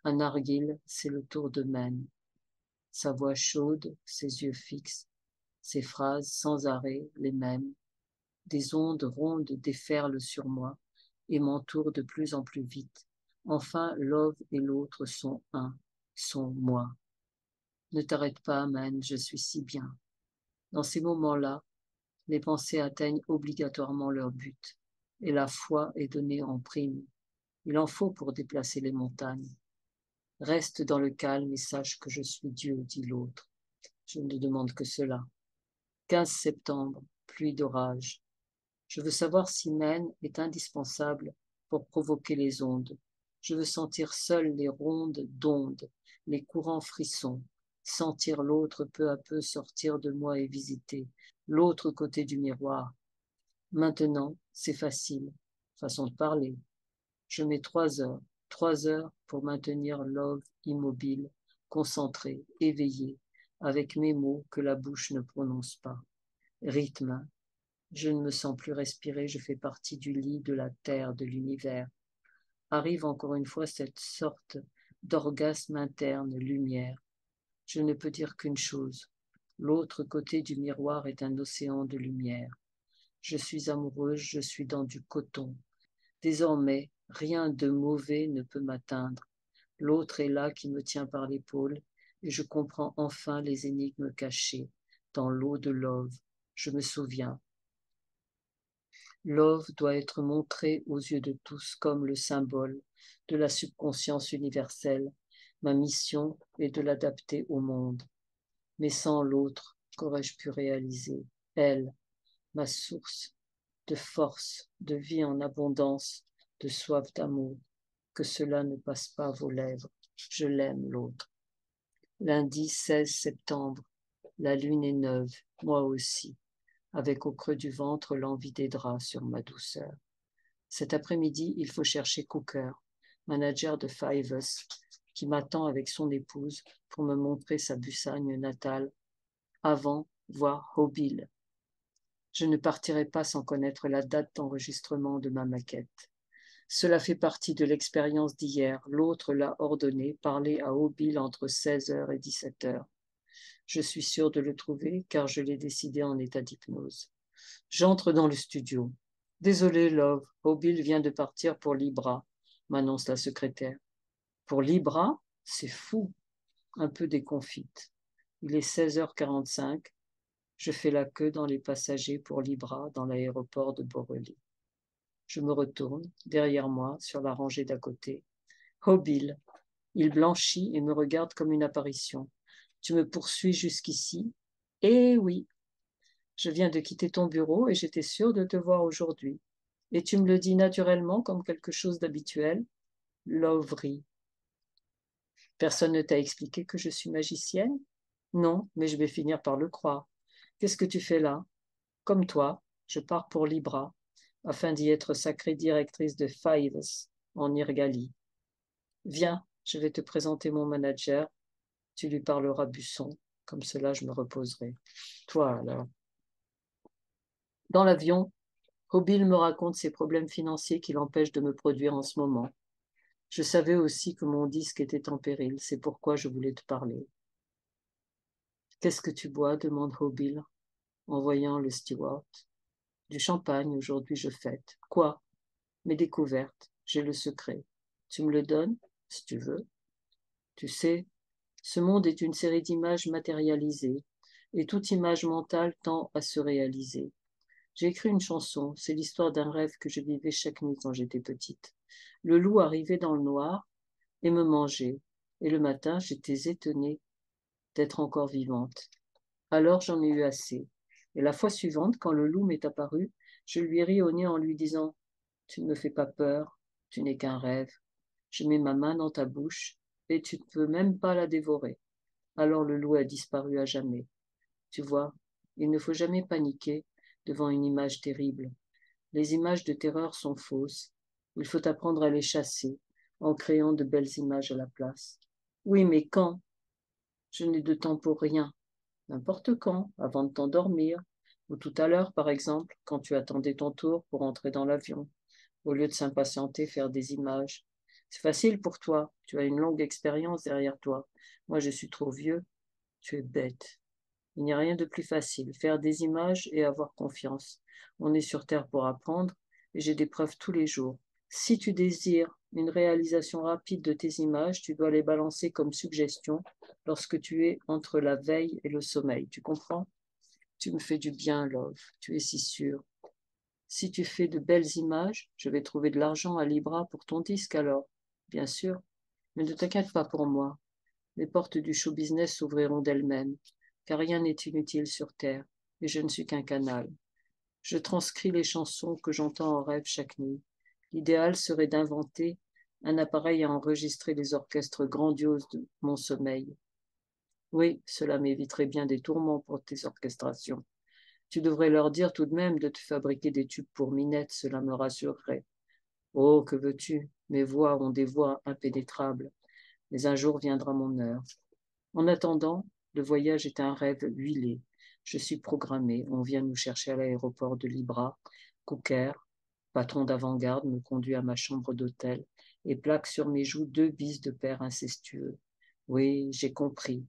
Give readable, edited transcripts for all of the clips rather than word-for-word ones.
Un narguil, c'est le tour de Maine. Sa voix chaude, ses yeux fixes, ses phrases sans arrêt, les mêmes. Des ondes rondes déferlent sur moi et m'entourent de plus en plus vite. Enfin, Love et l'autre sont un, sont moi. Ne t'arrête pas, man, je suis si bien. Dans ces moments-là, les pensées atteignent obligatoirement leur but, et la foi est donnée en prime. Il en faut pour déplacer les montagnes. Reste dans le calme et sache que je suis Dieu, dit l'autre. Je ne demande que cela. 15 septembre, pluie d'orage. Je veux savoir si Maine est indispensable pour provoquer les ondes. Je veux sentir seul les rondes d'ondes, les courants frissons, sentir l'autre peu à peu sortir de moi et visiter l'autre côté du miroir. Maintenant, c'est facile, façon de parler. Je mets 3 heures pour maintenir Love immobile, concentré, éveillé, avec mes mots que la bouche ne prononce pas. Rythme. Je ne me sens plus respirer, je fais partie du lit, de la terre, de l'univers. Arrive encore une fois cette sorte d'orgasme interne, lumière. Je ne peux dire qu'une chose. L'autre côté du miroir est un océan de lumière. Je suis amoureuse, je suis dans du coton. Désormais, rien de mauvais ne peut m'atteindre. L'autre est là qui me tient par l'épaule et je comprends enfin les énigmes cachées dans l'eau de Love. Je me souviens. Love doit être montré aux yeux de tous comme le symbole de la subconscience universelle. Ma mission est de l'adapter au monde. Mais sans l'autre, qu'aurais-je pu réaliser? Elle, ma source de force, de vie en abondance, de soif d'amour. Que cela ne passe pas vos lèvres. Je l'aime, l'autre. Lundi 16 septembre. La lune est neuve, moi aussi, avec au creux du ventre l'envie des draps sur ma douceur. Cet après-midi, il faut chercher Cooker, manager de Fivers, qui m'attend avec son épouse pour me montrer sa Bussagne natale, avant voir Hobile. Je ne partirai pas sans connaître la date d'enregistrement de ma maquette. Cela fait partie de l'expérience d'hier. L'autre l'a ordonné, parler à Hobile entre 16h et 17h. Je suis sûre de le trouver, car je l'ai décidé en état d'hypnose. J'entre dans le studio. Désolé, Love, Hobile vient de partir pour Libra, m'annonce la secrétaire. Pour Libra? C'est fou. Un peu déconfite. Il est 16h45. Je fais la queue dans les passagers pour Libra dans l'aéroport de Borelli. Je me retourne, derrière moi, sur la rangée d'à côté. Hobile. Il blanchit et me regarde comme une apparition. Tu me poursuis jusqu'ici? Eh oui. Je viens de quitter ton bureau et j'étais sûre de te voir aujourd'hui. Et tu me le dis naturellement comme quelque chose d'habituel? Love rit. Personne ne t'a expliqué que je suis magicienne? Non, mais je vais finir par le croire. Qu'est-ce que tu fais là? Comme toi, je pars pour Libra, afin d'y être sacrée directrice de Fives en Irgali. Viens, je vais te présenter mon manager. Tu lui parleras Busson. Comme cela, je me reposerai. Toi, alors. Dans l'avion, Hobile me raconte ses problèmes financiers qui l'empêchent de me produire en ce moment. Je savais aussi que mon disque était en péril, c'est pourquoi je voulais te parler. Qu'est-ce que tu bois? Demande Hobile, en voyant le steward. Du champagne, aujourd'hui je fête. Quoi? Mes découvertes, j'ai le secret. Tu me le donnes, si tu veux. Tu sais, ce monde est une série d'images matérialisées, et toute image mentale tend à se réaliser. J'ai écrit une chanson, c'est l'histoire d'un rêve que je vivais chaque nuit quand j'étais petite. Le loup arrivait dans le noir et me mangeait, et le matin j'étais étonnée d'être encore vivante. Alors j'en ai eu assez. Et la fois suivante, quand le loup m'est apparu, je lui ai ri au nez en lui disant « Tu ne me fais pas peur, tu n'es qu'un rêve. Je mets ma main dans ta bouche et tu ne peux même pas la dévorer. » Alors le loup a disparu à jamais. Tu vois, il ne faut jamais paniquer devant une image terrible. Les images de terreur sont fausses. Il faut apprendre à les chasser en créant de belles images à la place. Oui, mais quand? Je n'ai de temps pour rien. N'importe quand, avant de t'endormir, ou tout à l'heure, par exemple, quand tu attendais ton tour pour entrer dans l'avion, au lieu de s'impatienter, faire des images. C'est facile pour toi, tu as une longue expérience derrière toi. Moi, je suis trop vieux, tu es bête. Il n'y a rien de plus facile, faire des images et avoir confiance. On est sur Terre pour apprendre, et j'ai des preuves tous les jours. Si tu désires une réalisation rapide de tes images, tu dois les balancer comme suggestion lorsque tu es entre la veille et le sommeil. Tu comprends? Tu me fais du bien, Love, tu es si sûr. Si tu fais de belles images, je vais trouver de l'argent à Libra pour ton disque alors. Bien sûr, mais ne t'inquiète pas pour moi. Les portes du show business s'ouvriront d'elles-mêmes, car rien n'est inutile sur Terre, et je ne suis qu'un canal. Je transcris les chansons que j'entends en rêve chaque nuit. L'idéal serait d'inventer un appareil à enregistrer les orchestres grandioses de mon sommeil. Oui, cela m'éviterait bien des tourments pour tes orchestrations. Tu devrais leur dire tout de même de te fabriquer des tubes pour Minette, cela me rassurerait. Oh, que veux-tu? Mes voix ont des voix impénétrables. Mais un jour viendra mon heure. En attendant, le voyage est un rêve huilé. Je suis programmée. On vient nous chercher à l'aéroport de Libra. Cooker, patron d'avant-garde, me conduit à ma chambre d'hôtel et plaque sur mes joues 2 bises de père incestueux. Oui, j'ai compris.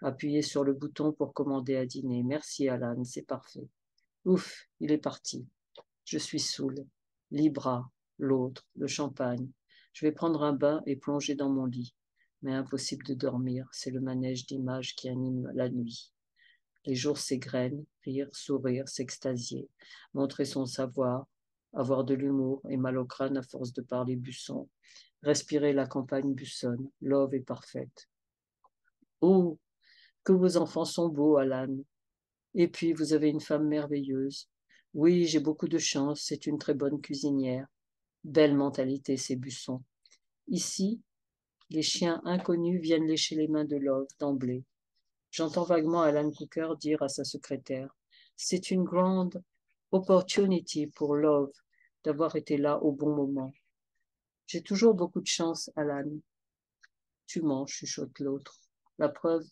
Appuyez sur le bouton pour commander à dîner. Merci, Alan, c'est parfait. Ouf, il est parti. Je suis saoule. Libra, l'autre, le champagne. Je vais prendre un bain et plonger dans mon lit. Mais impossible de dormir, c'est le manège d'images qui anime la nuit. Les jours s'égrènent, rire, sourire, s'extasier, montrer son savoir, avoir de l'humour et mal au crâne à force de parler Busson, respirer la campagne bussonne, Love est parfaite. Oh, que vos enfants sont beaux, Alan. Et puis, vous avez une femme merveilleuse. Oui, j'ai beaucoup de chance, c'est une très bonne cuisinière. Belle mentalité, ces Bussons. Ici, les chiens inconnus viennent lécher les mains de Love d'emblée. J'entends vaguement Alan Cooker dire à sa secrétaire « C'est une grande opportunity pour Love d'avoir été là au bon moment. » J'ai toujours beaucoup de chance, Alan. Tu mens, chuchote l'autre. La preuve,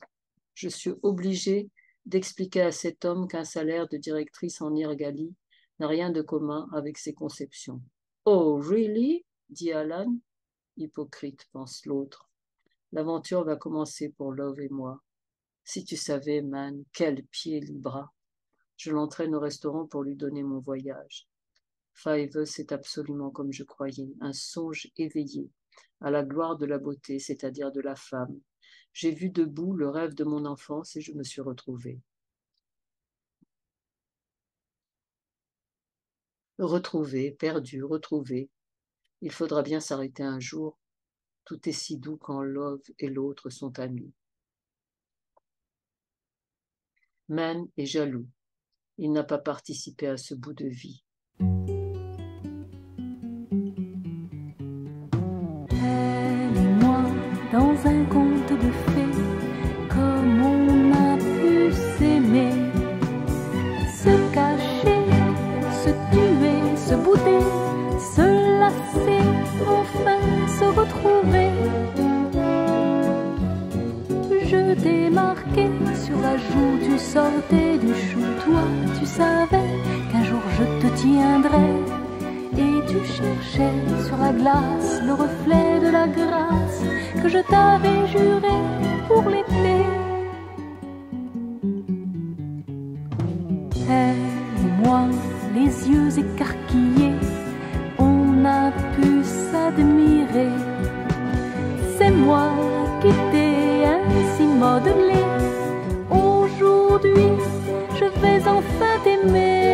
je suis obligée d'expliquer à cet homme qu'un salaire de directrice en Irgali n'a rien de commun avec ses conceptions. « Oh, really ?» dit Alan. Hypocrite, pense l'autre. L'aventure va commencer pour Love et moi. Si tu savais, man, quel pied Libra. Je l'entraîne au restaurant pour lui donner mon voyage. Five, c'est absolument comme je croyais, un songe éveillé, à la gloire de la beauté, c'est-à-dire de la femme. J'ai vu debout le rêve de mon enfance et je me suis retrouvée. Retrouvée, perdue, retrouvée. Il faudra bien s'arrêter un jour. Tout est si doux quand Love et l'autre sont amis. Man est jaloux. Il n'a pas participé à ce bout de vie. Elle et moi, dans un conte de fées, comme on a pu s'aimer, se cacher, se tuer, se bouder, se lasser, enfin se retrouver. Je t'ai marqué sur la joue, tu sortais du chou, toi tu savais qu'un jour je te tiendrais. Et tu cherchais sur la glace le reflet de la grâce que je t'avais juré pour l'été. Elle et moi, les yeux écarquillés, on a pu s'admirer. C'est moi qui t'ai ainsi modelé. Aujourd'hui, je vais enfin t'aimer.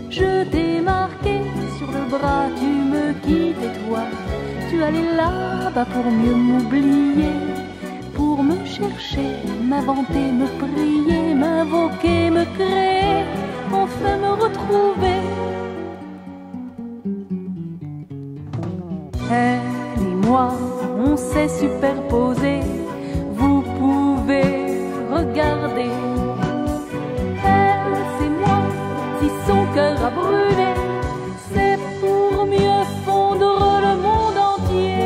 Je t'ai marqué sur le bras, tu me quittes et toi, tu allais là-bas pour mieux m'oublier, pour me chercher, m'inventer, me prier, m'invoquer, me créer, enfin me retrouver. Elle et moi, on s'est superposés, vous pouvez regarder. Elle, c'est moi, si son cœur a brûlé, c'est pour mieux fondre le monde entier.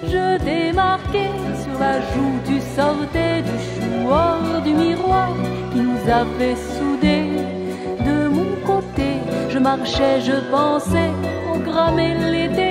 Je t'ai marqué sur la joue, tu sortais du chou hors du miroir qui nous avait soudés. De mon côté, je marchais, je pensais programmer l'été